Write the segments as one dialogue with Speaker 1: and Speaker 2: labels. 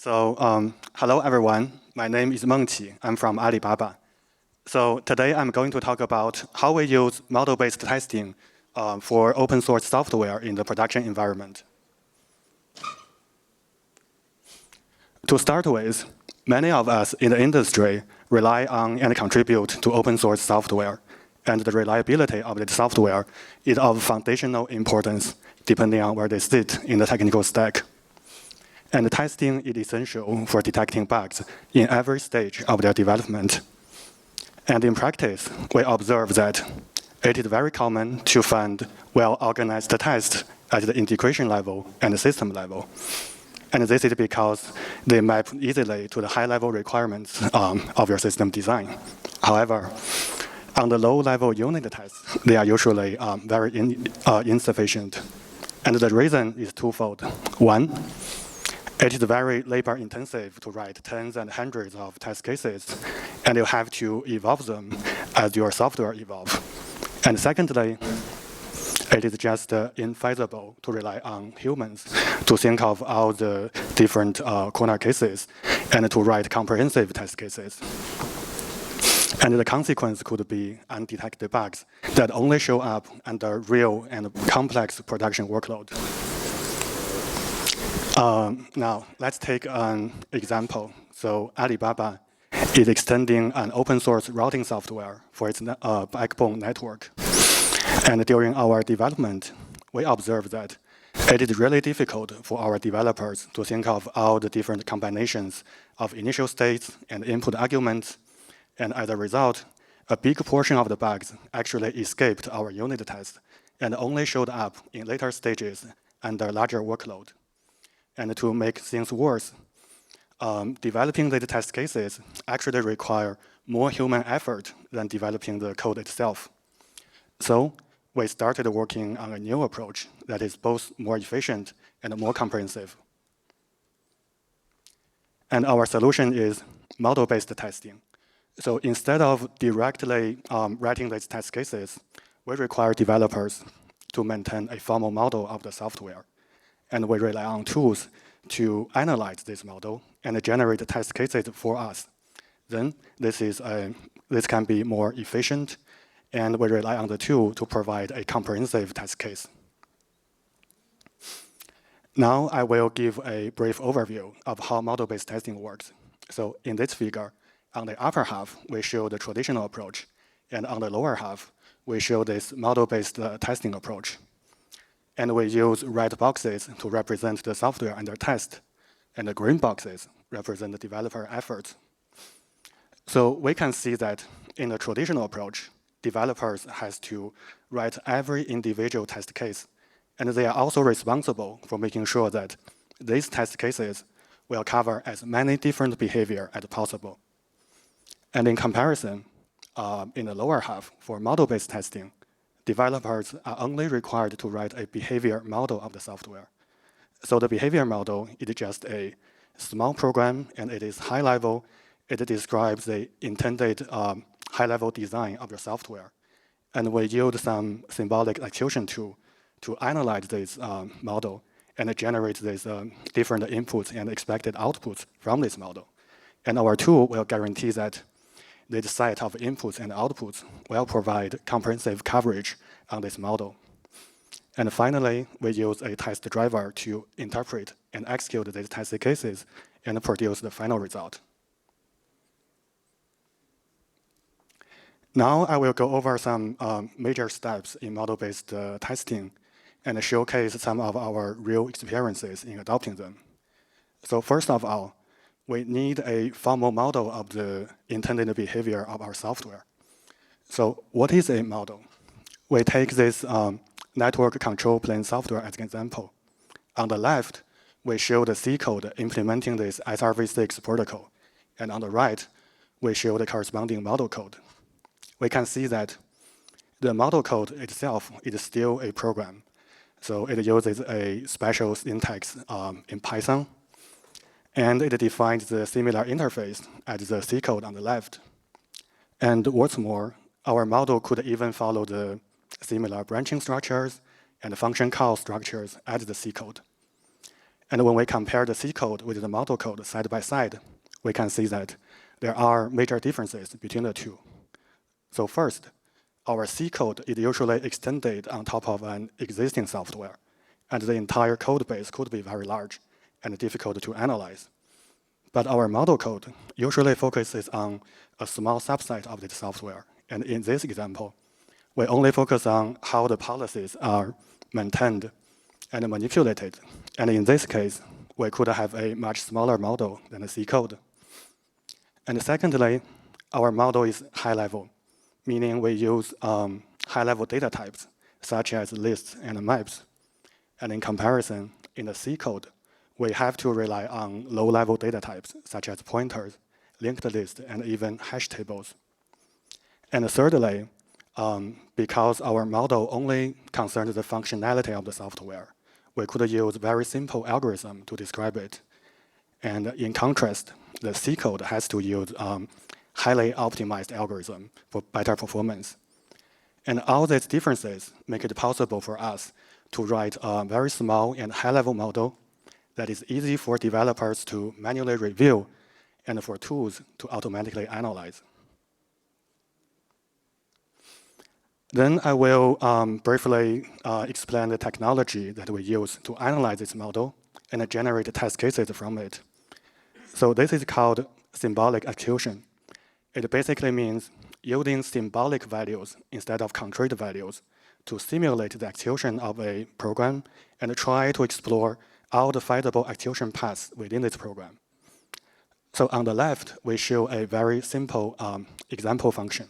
Speaker 1: Hello everyone. My name is Mengqi. I'm from Alibaba. So today I'm going to talk about how we use model-based testing for open source software in the production environment. To start with, many of us in the industry rely on and contribute to open source software, and the reliability of the software is of foundational importance depending on where they sit in the technical stack. And testing is essential for detecting bugs in every stage of their development. And in practice, we observe that it is very common to find well-organized tests at the integration level and the system level. And this is because they map easily to the high-level requirements of your system design. However, on the low-level unit tests, they are usually very insufficient. And the reason is twofold. One, it is very labor-intensive to write tens and hundreds of test cases, and you have to evolve them as your software evolves. And secondly, it is just infeasible to rely on humans to think of all the different corner cases and to write comprehensive test cases. And the consequence could be undetected bugs that only show up under real and complex production workload. Now, let's take an example. So Alibaba is extending an open source routing software for its backbone network. And during our development, we observed that it is really difficult for our developers to think of all the different combinations of initial states and input arguments. And as a result, a big portion of the bugs actually escaped our unit test and only showed up in later stages under larger workload. And to make things worse, developing the test cases actually require more human effort than developing the code itself. So we started working on a new approach that is both more efficient and more comprehensive. And our solution is model-based testing. So instead of directly writing these test cases, we require developers to maintain a formal model of the software. And we rely on tools to analyze this model and generate test cases for us. Then this can be more efficient, and we rely on the tool to provide a comprehensive test case. Now I will give a brief overview of how model-based testing works. So in this figure, on the upper half, we show the traditional approach, and on the lower half, we show this model-based testing approach. And we use red boxes to represent the software under test, and the green boxes represent the developer efforts. So we can see that in the traditional approach, developers have to write every individual test case, and they are also responsible for making sure that these test cases will cover as many different behavior as possible. And in comparison, in the lower half, for model-based testing, developers are only required to write a behavior model of the software. So the behavior model is just a small program, and it is high level. It describes the intended high-level design of your software. And we use some symbolic execution tool to analyze this model and generate these different inputs and expected outputs from this model. And our tool will guarantee that this set of inputs and outputs will provide comprehensive coverage on this model. And finally, we use a test driver to interpret and execute these test cases and produce the final result. Now I will go over some major steps in model-based testing and showcase some of our real experiences in adopting them. So first of all, we need a formal model of the intended behavior of our software. So what is a model? We take this network control plane software as an example. On the left, we show the C code implementing this SRv6 protocol. And on the right, we show the corresponding model code. We can see that the model code itself is still a program. So it uses a special syntax in Python. And it defines the similar interface as the C code on the left. And what's more, our model could even follow the similar branching structures and function call structures as the C code. And when we compare the C code with the model code side by side, we can see that there are major differences between the two. So first, our C code is usually extended on top of an existing software, and the entire code base could be very large and difficult to analyze. But our model code usually focuses on a small subset of this software. And in this example, we only focus on how the policies are maintained and manipulated. And in this case, we could have a much smaller model than the C code. And secondly, our model is high level, meaning we use high-level data types, such as lists and maps. And in comparison, in the C code, we have to rely on low-level data types, such as pointers, linked lists, and even hash tables. And thirdly, because our model only concerns the functionality of the software, we could use very simple algorithm to describe it. And in contrast, the C code has to use highly optimized algorithm for better performance. And all these differences make it possible for us to write a very small and high-level model that is easy for developers to manually review and for tools to automatically analyze. Then I will briefly explain the technology that we use to analyze this model and generate test cases from it. So this is called symbolic execution. It basically means using symbolic values instead of concrete values to simulate the execution of a program and try to explore all the feasible execution paths within this program. So on the left, we show a very simple example function.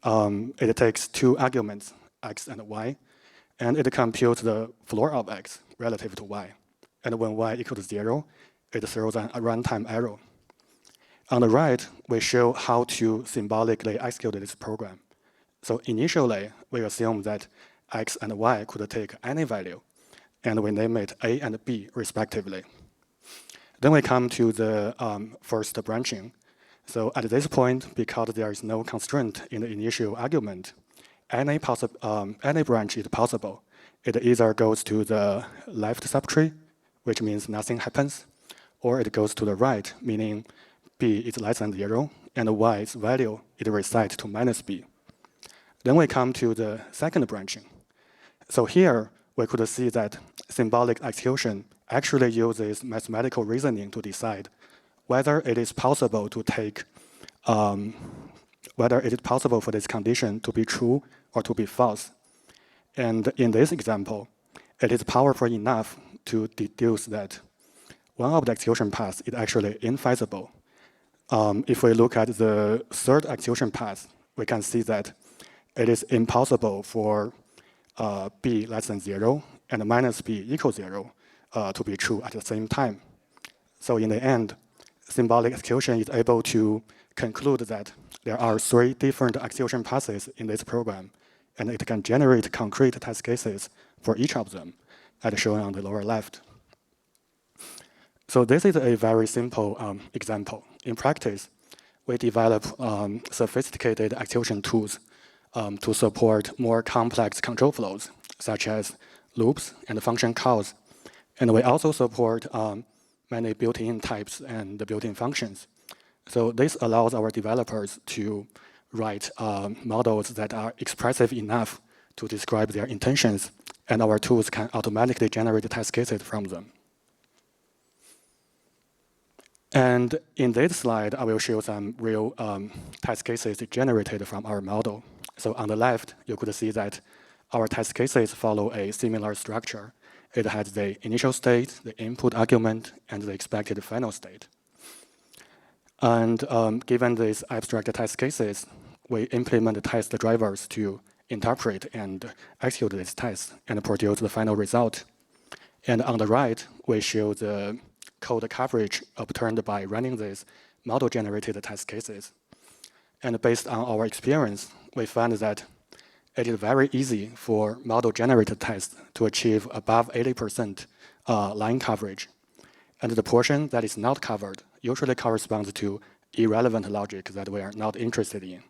Speaker 1: It takes two arguments, x and y, and it computes the floor of x relative to y. And when y equals 0, it throws a runtime error. On the right, we show how to symbolically execute this program. So initially, we assume that x and y could take any value, and we name it a and b respectively. Then we come to the first branching. So at this point, because there is no constraint in the initial argument, any branch is possible. It either goes to the left subtree, which means nothing happens, or it goes to the right, meaning b is less than 0, and y's value is reset to minus b. Then we come to the second branching. So here, we could see that symbolic execution actually uses mathematical reasoning to decide whether it is possible to take, whether it is possible for this condition to be true or to be false. And in this example, it is powerful enough to deduce that one of the execution paths is actually infeasible. If we look at the third execution path, we can see that it is impossible for b less than 0 and minus b equals 0 to be true at the same time. So in the end, symbolic execution is able to conclude that there are 3 different execution paths in this program, and it can generate concrete test cases for each of them, as shown on the lower left. So this is a very simple example. In practice, we develop sophisticated execution tools to support more complex control flows, such as loops and function calls. And we also support many built-in types and built-in functions. So this allows our developers to write models that are expressive enough to describe their intentions, and our tools can automatically generate test cases from them. And in this slide, I will show some real test cases generated from our model. So on the left, you could see that our test cases follow a similar structure. It has the initial state, the input argument, and the expected final state. And given these abstract test cases, we implement test drivers to interpret and execute these tests and produce the final result. And on the right, we show the code coverage obtained by running these model-generated test cases. And based on our experience, we found that it is very easy for model-generated tests to achieve above 80% line coverage. And the portion that is not covered usually corresponds to irrelevant logic that we are not interested in.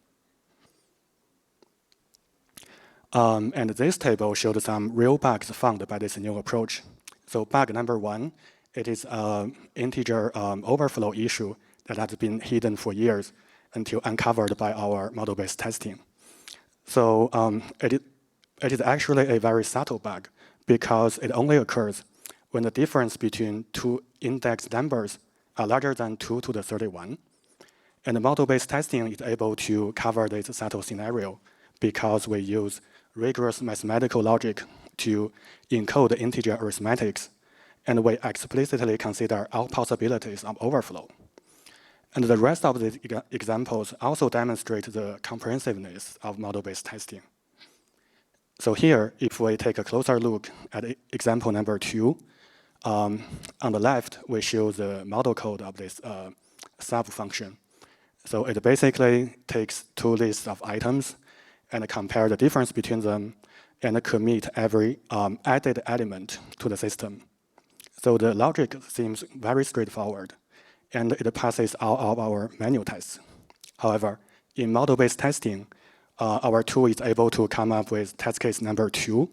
Speaker 1: And this table showed some real bugs found by this new approach. So bug number one, it is an integer overflow issue that has been hidden for years until uncovered by our model-based testing. So it is actually a very subtle bug because it only occurs when the difference between two index numbers are larger than 2 to the 31. And the model-based testing is able to cover this subtle scenario because we use rigorous mathematical logic to encode integer arithmetics, and we explicitly consider all possibilities of overflow. And the rest of the examples also demonstrate the comprehensiveness of model-based testing. So here, if we take a closer look at example number 2, on the left, we show the model code of this sub function. So it basically takes two lists of items and compare the difference between them and commit every added element to the system. So the logic seems very straightforward, and it passes all of our manual tests. However, in model-based testing, our tool is able to come up with test case number 2,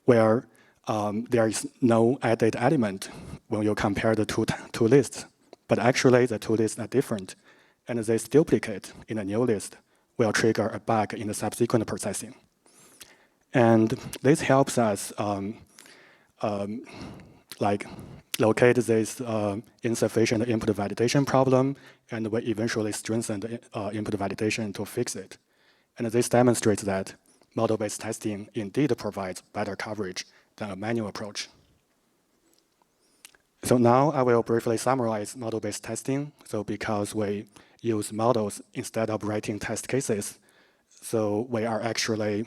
Speaker 1: where there is no added element when you compare the two lists. But actually, the two lists are different, and this duplicate in a new list will trigger a bug in the subsequent processing. And this helps us locate this insufficient input validation problem, and we eventually strengthen the input validation to fix it. And this demonstrates that model-based testing indeed provides better coverage than a manual approach. So now I will briefly summarize model-based testing. So because we use models instead of writing test cases, so we are actually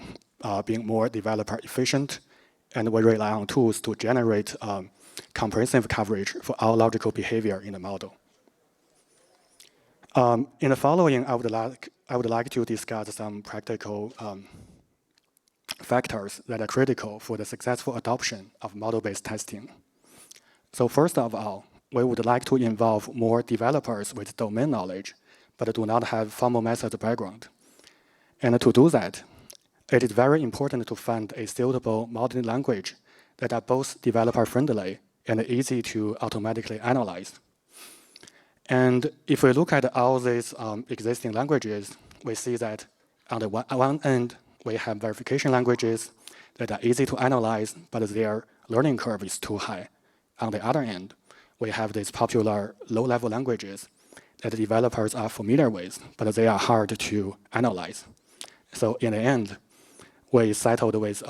Speaker 1: being more developer efficient, and we rely on tools to generate comprehensive coverage for all logical behavior in the model. In the following, I would like to discuss some practical factors that are critical for the successful adoption of model-based testing. So first of all, we would like to involve more developers with domain knowledge, but do not have formal methods background. And to do that, it is very important to find a suitable modeling language that are both developer-friendly and easy to automatically analyze. And if we look at all these existing languages, we see that on the one end, we have verification languages that are easy to analyze, but their learning curve is too high. On the other end, we have these popular low-level languages that developers are familiar with, but they are hard to analyze. So in the end, we settled with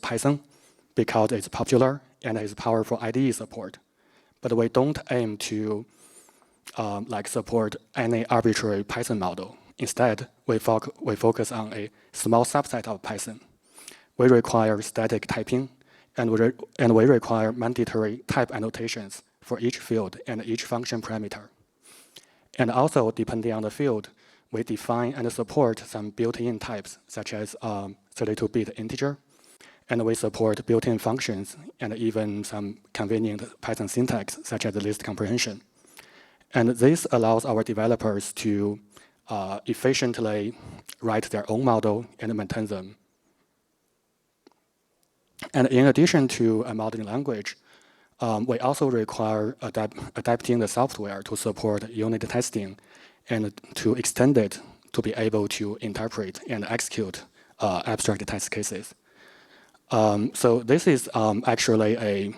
Speaker 1: Python because it's popular and it's powerful IDE support. But we don't aim to support any arbitrary Python model. Instead, we focus on a small subset of Python. We require static typing, and we require mandatory type annotations for each field and each function parameter. And also, depending on the field, we define and support some built-in types, such as 32-bit integer, and we support built-in functions and even some convenient Python syntax, such as list comprehension. And this allows our developers to efficiently write their own model and maintain them. And in addition to a modeling language, we also require adapting the software to support unit testing and to extend it to be able to interpret and execute abstract test cases. So this is actually a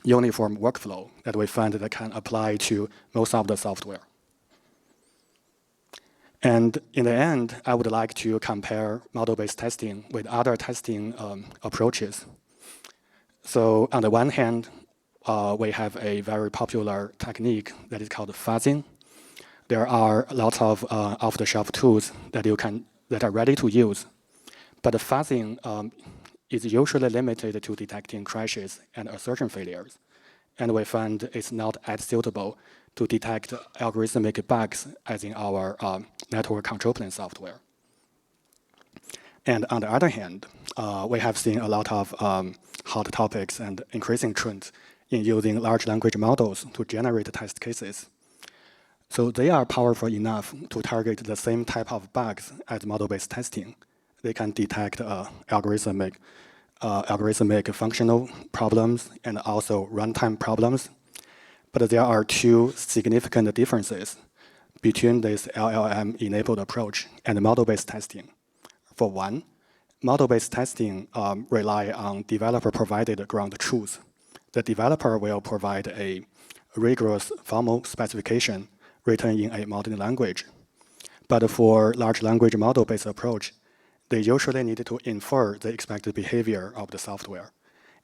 Speaker 1: uniform workflow that we find that can apply to most of the software. And in the end, I would like to compare model-based testing with other testing approaches. So on the one hand, we have a very popular technique that is called fuzzing. There are lots of off-the-shelf tools that are ready to use, but the fuzzing is usually limited to detecting crashes and assertion failures, and we find it's not as suitable to detect algorithmic bugs as in our network control plane software. And on the other hand, we have seen a lot of hot topics and increasing trends in using large language models to generate test cases. So they are powerful enough to target the same type of bugs as model-based testing. They can detect algorithmic algorithmic functional problems and also runtime problems. But there are two significant differences between this LLM-enabled approach and model-based testing. For one, model-based testing rely on developer-provided ground truth. The developer will provide a rigorous formal specification written in a modern language. But for large language model-based approach, they usually need to infer the expected behavior of the software.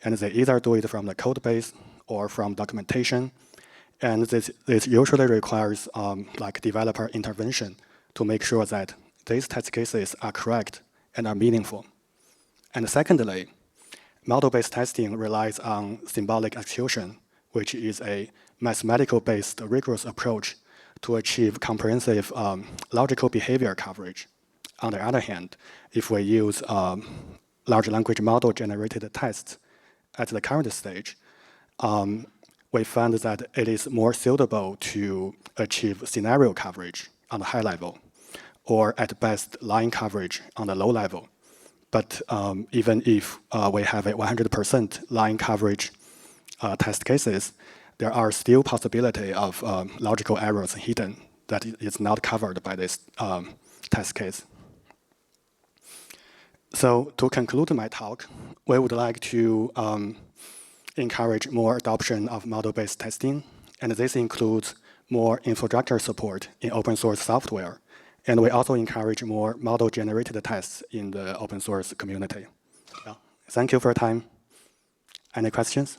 Speaker 1: And they either do it from the code base or from documentation. And this usually requires like developer intervention to make sure that these test cases are correct and are meaningful. And secondly, model-based testing relies on symbolic execution, which is a mathematical-based rigorous approach to achieve comprehensive logical behavior coverage. On the other hand, if we use large language model-generated tests at the current stage, we found that it is more suitable to achieve scenario coverage on the high level, or at best line coverage on the low level. But even if we have a 100% line coverage test cases, there are still possibility of logical errors hidden that is not covered by this test case. So to conclude my talk, we would like to encourage more adoption of model-based testing, and this includes more infrastructure support in open source software. And we also encourage more model-generated tests in the open source community. Yeah. Thank you for your time. Any questions?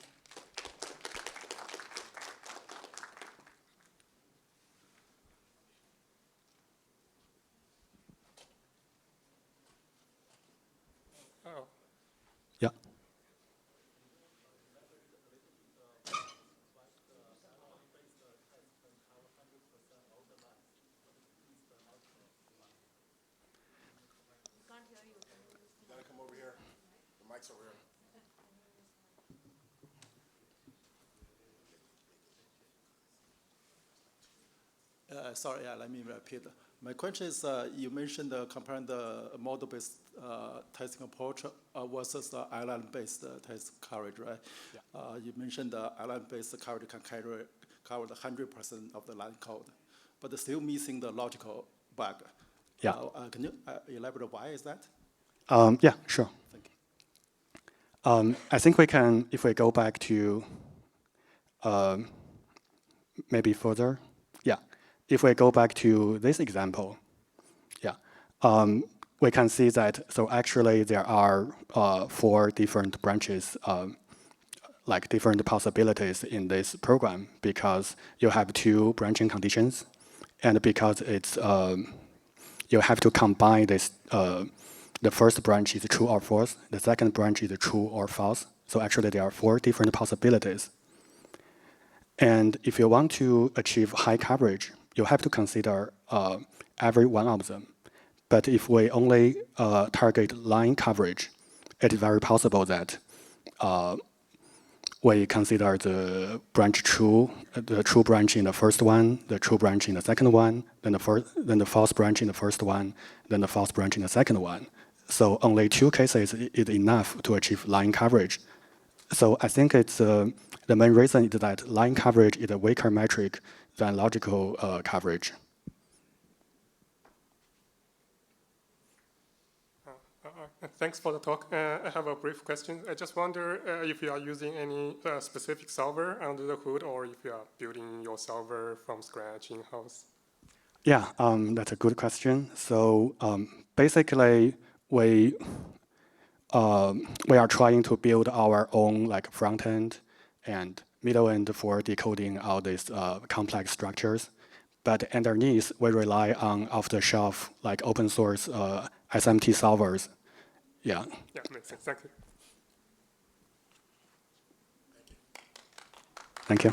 Speaker 2: Oh.
Speaker 1: Yeah.
Speaker 3: Sorry, let me repeat. My question is, you mentioned comparing the model-based testing approach versus the LLM-based test coverage, right?
Speaker 1: Yeah.
Speaker 3: You mentioned the LLM-based coverage can cover the 100% of the line code, but it's still missing the logical bug.
Speaker 1: Yeah.
Speaker 3: Can you elaborate why is that?
Speaker 1: Yeah, sure.
Speaker 3: Thank you.
Speaker 1: I think we can, if we go back to maybe further, yeah. If we go back to this example, yeah, we can see that, so actually there are 4 different branches, like different possibilities in this program, because you have 2 branching conditions, and because it's, you have to combine this, the first branch is true or false, the second branch is true or false. So actually there are 4 different possibilities. And if you want to achieve high coverage, you have to consider every one of them. But if we only target line coverage, it is very possible that we consider the branch true, the true branch in the first one, the true branch in the second one, then the false branch in the first one, then the false branch in the second one. So only 2 cases is enough to achieve line coverage. So I think it's the main reason is that line coverage is a weaker metric than logical coverage.
Speaker 2: Thanks for the talk. I have a brief question. I just wonder if you are using any specific solver under the hood, or if you are building your solver from scratch in-house.
Speaker 1: Yeah, that's a good question. So basically, we are trying to build our own like front end and middle end for decoding all these complex structures. But underneath, we rely on off-the-shelf like open source SMT solvers. Yeah.
Speaker 2: Yeah, makes sense. Thank you.
Speaker 1: Thank you.